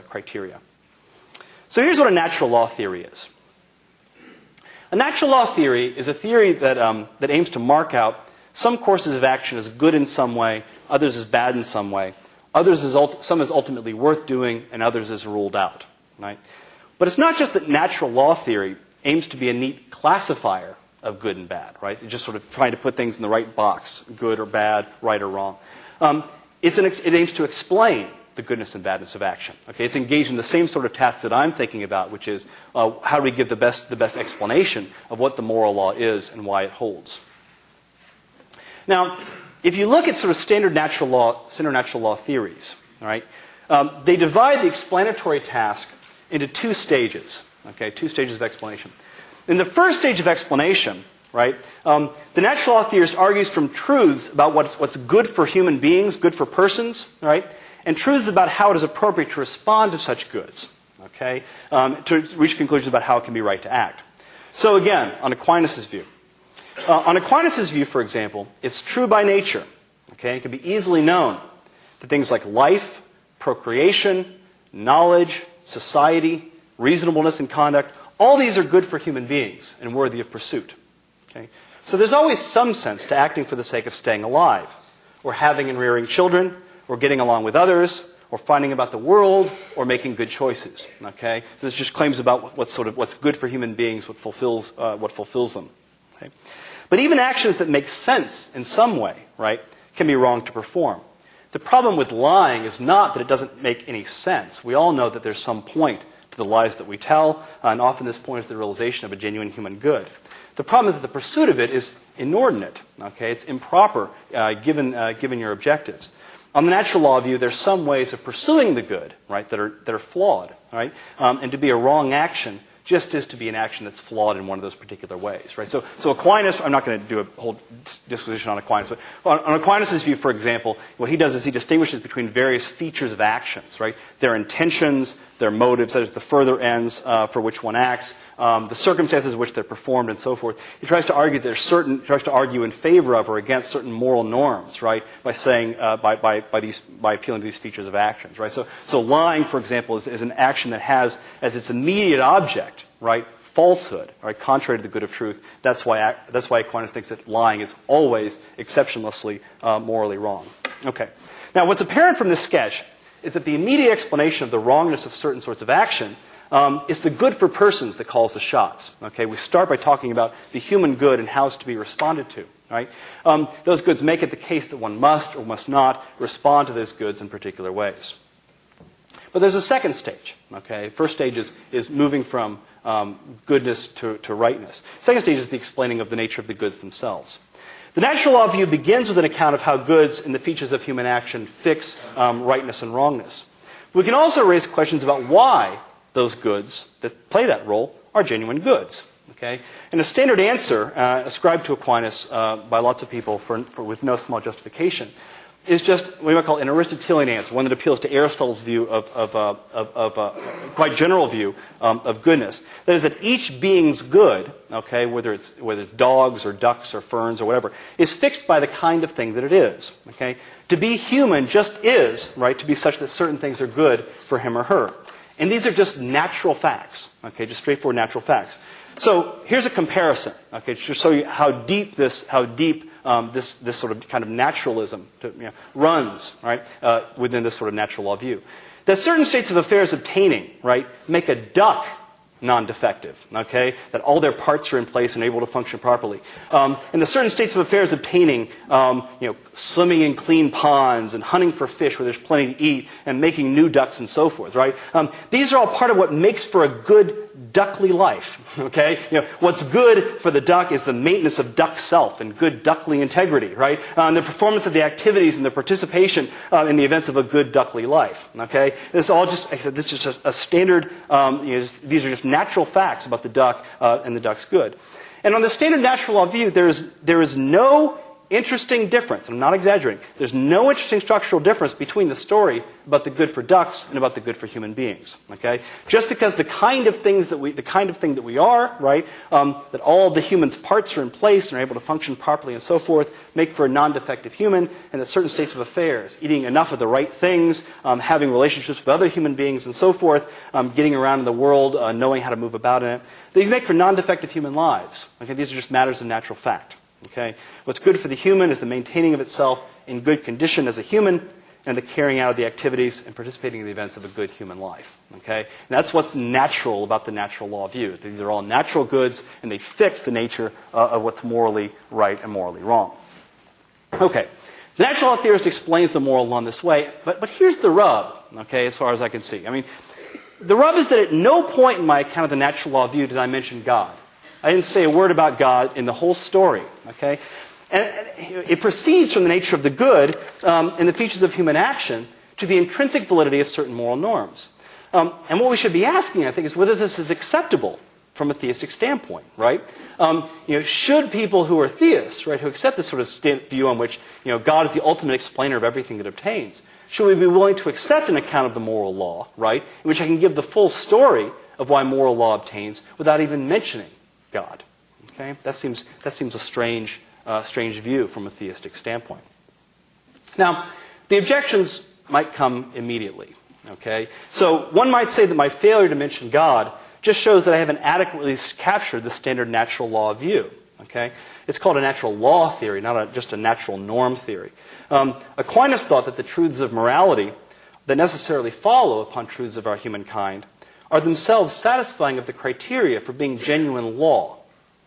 criteria. So here's what a natural law theory is. A natural law theory is a theory that aims to mark out some courses of action as good in some way, others as bad in some way, some as ultimately worth doing, and others as ruled out. Right? But it's not just that natural law theory aims to be a neat classifier of good and bad. Right? It's just sort of trying to put things in the right box, good or bad, right or wrong. It aims to explain the goodness and badness of action. Okay, it's engaged in the same sort of task that I'm thinking about, which is how do we give the best explanation of what the moral law is and why it holds. Now, if you look at sort of standard natural law theories, all right, they divide the explanatory task into two stages. Okay, two stages of explanation. In the first stage of explanation, right, the natural law theorist argues from truths about what's good for human beings, good for persons, right, and truths about how it is appropriate to respond to such goods, okay, to reach conclusions about how it can be right to act. So again, on Aquinas' view. On Aquinas' view, for example, it's true by nature, okay, it can be easily known that things like life, procreation, knowledge, society, reasonableness in conduct, all these are good for human beings and worthy of pursuit. Okay? So there's always some sense to acting for the sake of staying alive, or having and rearing children, or getting along with others, or finding about the world, or making good choices. Okay, so this just claims about what's good for human beings, what fulfills them. Okay? But even actions that make sense in some way, right, can be wrong to perform. The problem with lying is not that it doesn't make any sense. We all know that there's some point to the lies that we tell, and often this point is the realization of a genuine human good. The problem is that the pursuit of it is inordinate. Okay, it's improper given your objectives. On the natural law view, there's some ways of pursuing the good, right, that are flawed, right? And to be a wrong action just is to be an action that's flawed in one of those particular ways, right? So Aquinas, I'm not going to do a whole disquisition on Aquinas, but on Aquinas' view, for example, what he does is he distinguishes between various features of actions, right? Their intentions, their motives, that is the further ends for which one acts, the circumstances in which they're performed, and so forth. He tries to argue tries to argue in favor of or against certain moral norms, right? By saying by appealing to these features of actions, right? So lying, for example, is an action that has as its immediate object, right, falsehood, right, contrary to the good of truth. That's why Aquinas thinks that lying is always exceptionlessly morally wrong. Okay. Now, what's apparent from this sketch is that the immediate explanation of the wrongness of certain sorts of action is the good for persons that calls the shots. Okay, we start by talking about the human good and how it's to be responded to. Right? Those goods make it the case that one must or must not respond to those goods in particular ways. But there's a second stage. Okay, first stage is moving from goodness to rightness. Second stage is the explaining of the nature of the goods themselves. The natural law view begins with an account of how goods and the features of human action fix rightness and wrongness. We can also raise questions about why those goods that play that role are genuine goods. Okay? And a standard answer ascribed to Aquinas by lots of people with no small justification is just what we might call an Aristotelian answer, one that appeals to Aristotle's view of quite general view of goodness. That is that each being's good, okay, whether it's dogs or ducks or ferns or whatever, is fixed by the kind of thing that it is. Okay? To be human just is, right, to be such that certain things are good for him or her. And these are just natural facts, okay, just straightforward natural facts. So here's a comparison, okay, to show you how deep this sort of kind of naturalism runs, right, within this sort of natural law view. That certain states of affairs obtaining, right, make a duck non-defective, okay, that all their parts are in place and able to function properly. And the certain states of affairs obtaining, swimming in clean ponds and hunting for fish where there's plenty to eat and making new ducks and so forth, right? These are all part of what makes for a good duckly life, okay? What's good for the duck is the maintenance of duck self and good duckly integrity, right? And the performance of the activities and the participation in the events of a good duckly life, okay? This is just a standard, these are just natural facts about the duck and the duck's good. And on the standard natural law view, there is no interesting difference. I'm not exaggerating. There's no interesting structural difference between the story about the good for ducks and about the good for human beings. Okay, just because the kind of thing that we are, right, that all of the human's parts are in place and are able to function properly and so forth, make for a non-defective human, and that certain states of affairs, eating enough of the right things, having relationships with other human beings and so forth, getting around in the world, knowing how to move about in it, these make for non-defective human lives. Okay, these are just matters of natural fact. Okay? What's good for the human is the maintaining of itself in good condition as a human and the carrying out of the activities and participating in the events of a good human life. Okay? And that's what's natural about the natural law view. These are all natural goods, and they fix the nature of what's morally right and morally wrong. Okay. The natural law theorist explains the moral law in this way, but here's the rub, okay, as far as I can see. I mean, the rub is that at no point in my account of the natural law view did I mention God. I didn't say a word about God in the whole story, okay? And it proceeds from the nature of the good and the features of human action to the intrinsic validity of certain moral norms. And what we should be asking, I think, is whether this is acceptable from a theistic standpoint, right? Should people who are theists, right, who accept this sort of view on which, God is the ultimate explainer of everything that obtains, should we be willing to accept an account of the moral law, right, in which I can give the full story of why moral law obtains without even mentioning God? Okay, that seems a strange view from a theistic standpoint. Now, the objections might come immediately. Okay, so one might say that my failure to mention God just shows that I haven't adequately captured the standard natural law view. Okay, it's called a natural law theory, not just a natural norm theory. Aquinas thought that the truths of morality that necessarily follow upon truths of our humankind are themselves satisfying of the criteria for being genuine law.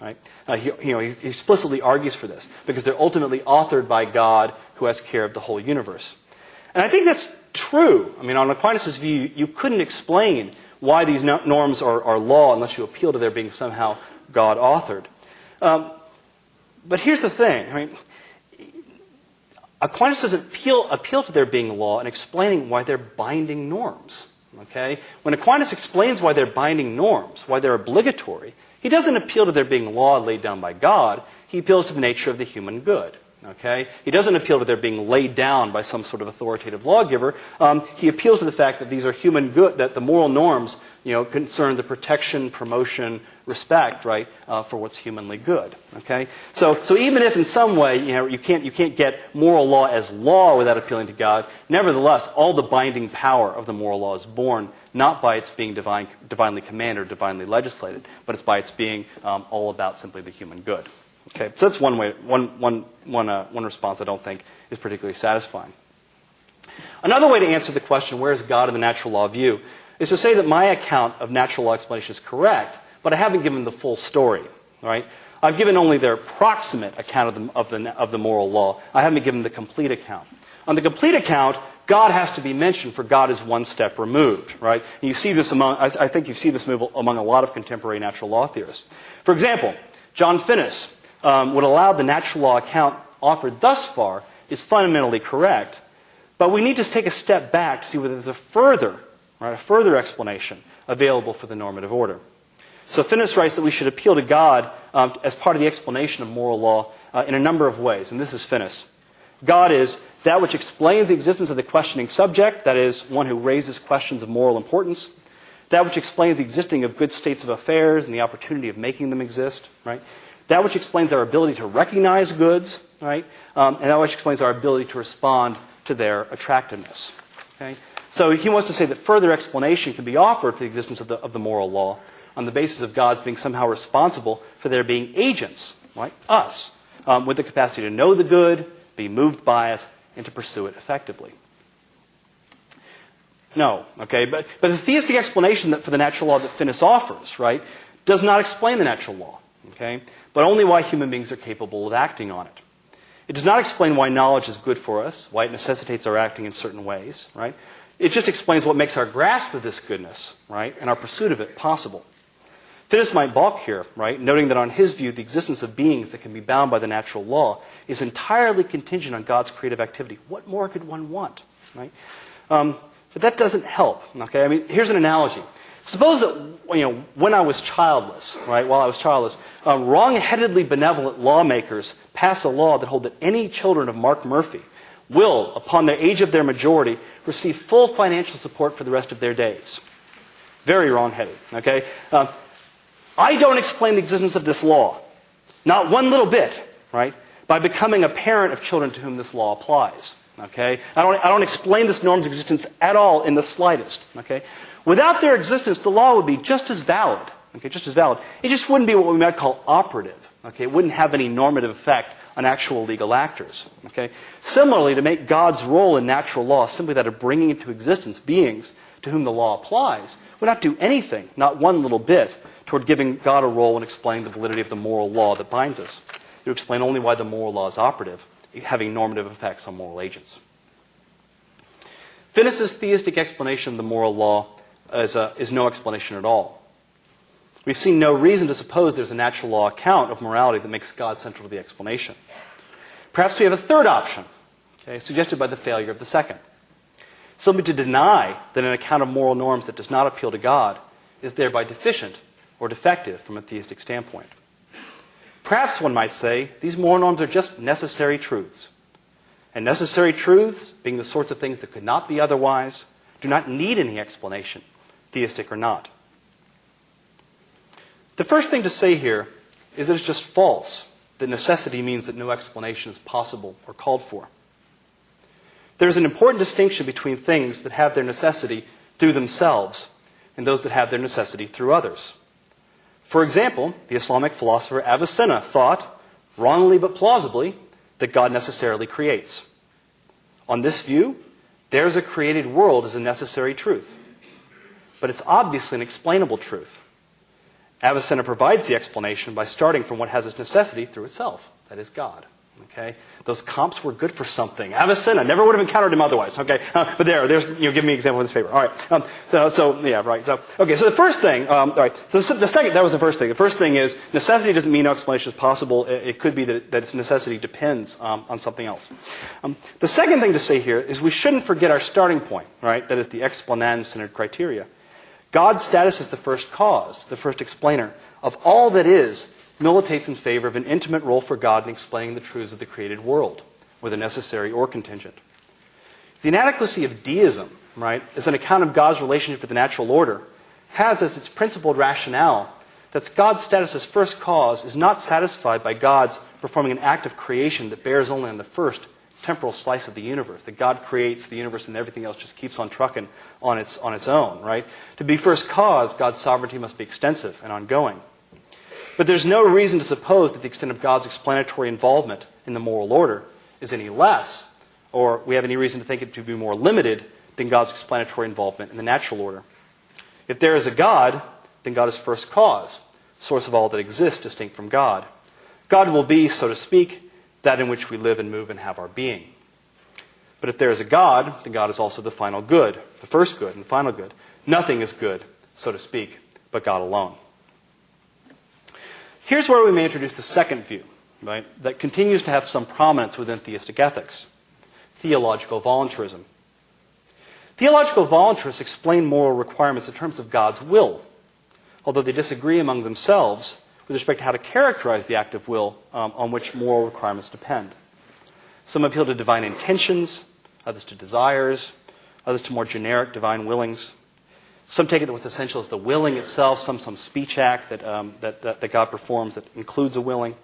Right? He explicitly argues for this because they're ultimately authored by God who has care of the whole universe. And I think that's true. I mean, on Aquinas' view, you couldn't explain why these norms are law unless you appeal to their being somehow God-authored. But here's the thing. I mean, Aquinas doesn't appeal to their being law and explaining why they're binding norms. Okay? When Aquinas explains why they're binding norms, why they're obligatory, he doesn't appeal to their being law laid down by God. He appeals to the nature of the human good. Okay? He doesn't appeal to their being laid down by some sort of authoritative lawgiver. He appeals to the fact that these are human good, that the moral norms, concern the protection, promotion, respect, right, for what's humanly good. Okay? So even if in some way, you can't get moral law as law without appealing to God, nevertheless, all the binding power of the moral law is born not by its being divinely commanded or divinely legislated, but it's by its being all about simply the human good. Okay, so that's one way. One response I don't think is particularly satisfying. Another way to answer the question, where is God in the natural law view, is to say that my account of natural law explanation is correct, but I haven't given the full story. Right? I've given only their approximate account of the moral law. I haven't given the complete account. On the complete account, God has to be mentioned, for God is one step removed. Right? And you see this I think you see this move among a lot of contemporary natural law theorists. For example, John Finnis would allow the natural law account offered thus far is fundamentally correct, but we need to take a step back to see whether there's a further explanation available for the normative order. So Finnis writes that we should appeal to God as part of the explanation of moral law in a number of ways, and this is Finnis. God is that which explains the existence of the questioning subject, that is, one who raises questions of moral importance, that which explains the existing of good states of affairs and the opportunity of making them exist, right? That which explains our ability to recognize goods, right? And that which explains our ability to respond to their attractiveness. Okay? So he wants to say that further explanation can be offered for the existence of the moral law on the basis of God's being somehow responsible for their being agents, right? Us, with the capacity to know the good, be moved by it, and to pursue it effectively. No, okay, but the theistic explanation for the natural law that Finnis offers, right, does not explain the natural law, okay, but only why human beings are capable of acting on it. It does not explain why knowledge is good for us, why it necessitates our acting in certain ways, right? It just explains what makes our grasp of this goodness, right, and our pursuit of it possible. Finnis might balk here, right, noting that on his view, the existence of beings that can be bound by the natural law is entirely contingent on God's creative activity. What more could one want, right? But that doesn't help, okay? I mean, here's an analogy. Suppose that when I was childless, right, while I was childless, wrong-headedly benevolent lawmakers pass a law that hold that any children of Mark Murphy will, upon the age of their majority, receive full financial support for the rest of their days. Very wrong-headed, okay? I don't explain the existence of this law, not one little bit, right, by becoming a parent of children to whom this law applies, okay? I don't explain this norm's existence at all in the slightest, okay? Without their existence, the law would be just as valid, okay, just as valid. It just wouldn't be what we might call operative, okay? It wouldn't have any normative effect on actual legal actors, okay? Similarly, to make God's role in natural law simply that of bringing into existence beings to whom the law applies would not do anything, not one little bit, toward giving God a role in explaining the validity of the moral law that binds us. It would explain only why the moral law is operative, having normative effects on moral agents. Finnis's theistic explanation of the moral law is no explanation at all. We've seen no reason to suppose there's a natural law account of morality that makes God central to the explanation. Perhaps we have a third option, okay, suggested by the failure of the second. Simply to deny that an account of moral norms that does not appeal to God is thereby deficient or defective from a theistic standpoint. Perhaps one might say these moral norms are just necessary truths. And necessary truths, being the sorts of things that could not be otherwise, do not need any explanation, theistic or not. The first thing to say here is that it's just false, that necessity means that no explanation is possible or called for. There's an important distinction between things that have their necessity through themselves and those that have their necessity through others. For example, the Islamic philosopher Avicenna thought, wrongly but plausibly, that God necessarily creates. On this view, there's a created world as a necessary truth. But it's obviously an explainable truth. Avicenna provides the explanation by starting from what has its necessity through itself, that is God. Okay, those comps were good for something. Avicenna, never would have encountered him otherwise. Okay, but there's give me an example of this paper. All right, so yeah, right. So okay, so the first thing, all right. So the second, that was the first thing. The first thing is necessity doesn't mean no explanation is possible. It could be that its necessity depends on something else. The second thing to say here is we shouldn't forget our starting point. Right, that is the explanand-centered criteria. God's status as the first cause, the first explainer of all that is, militates in favor of an intimate role for God in explaining the truths of the created world, whether necessary or contingent. The inadequacy of deism, right, as an account of God's relationship with the natural order, has as its principled rationale that God's status as first cause is not satisfied by God's performing an act of creation that bears only on the first temporal slice of the universe, that God creates the universe and everything else just keeps on trucking on its own, right? To be first cause, God's sovereignty must be extensive and ongoing. But there's no reason to suppose that the extent of God's explanatory involvement in the moral order is any less, or we have any reason to think it to be more limited than God's explanatory involvement in the natural order. If there is a God, then God is first cause, source of all that exists distinct from God. God will be, so to speak, that in which we live and move and have our being. But if there is a God, then God is also the final good, the first good and the final good. Nothing is good, so to speak, but God alone. Here's where we may introduce the second view, right, that continues to have some prominence within theistic ethics: theological voluntarism. Theological voluntarists explain moral requirements in terms of God's will, although they disagree among themselves with respect to how to characterize the act of will on which moral requirements depend. Some appeal to divine intentions, others to desires, others to more generic divine willings. Some take it that what's essential is the willing itself, some speech act that God performs that includes a willing.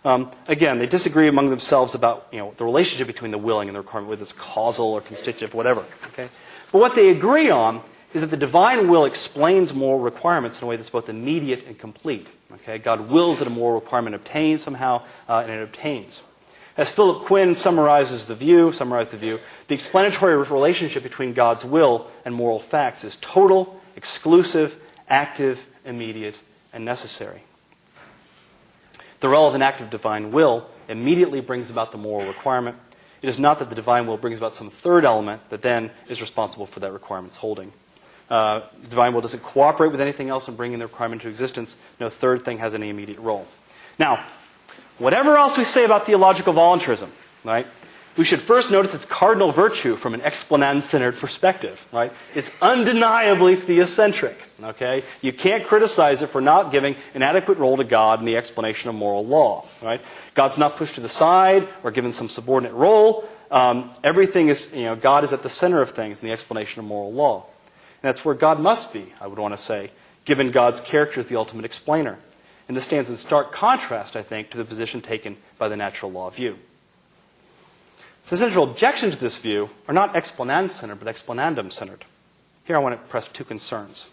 Again, they disagree among themselves about the relationship between the willing and the requirement, whether it's causal or constitutive, whatever. Okay, but what they agree on is that the divine will explains moral requirements in a way that's both immediate and complete. Okay, God wills that a moral requirement obtains somehow, and it obtains. As Philip Quinn summarized the view, the explanatory relationship between God's will and moral facts is total, exclusive, active, immediate, and necessary. The relevant act of divine will immediately brings about the moral requirement. It is not that the divine will brings about some third element that then is responsible for that requirement's holding. The divine will doesn't cooperate with anything else in bringing the requirement into existence. No third thing has any immediate role. Now, whatever else we say about theological voluntarism, right, we should first notice its cardinal virtue from an explanand-centered perspective, right? It's undeniably theocentric, okay? You can't criticize it for not giving an adequate role to God in the explanation of moral law, right? God's not pushed to the side or given some subordinate role. Everything is, God is at the center of things in the explanation of moral law. And that's where God must be, I would want to say, given God's character as the ultimate explainer. And this stands in stark contrast, I think, to the position taken by the natural law view. The central objections to this view are not explanand-centered, but explanandum-centered. Here I want to press two concerns.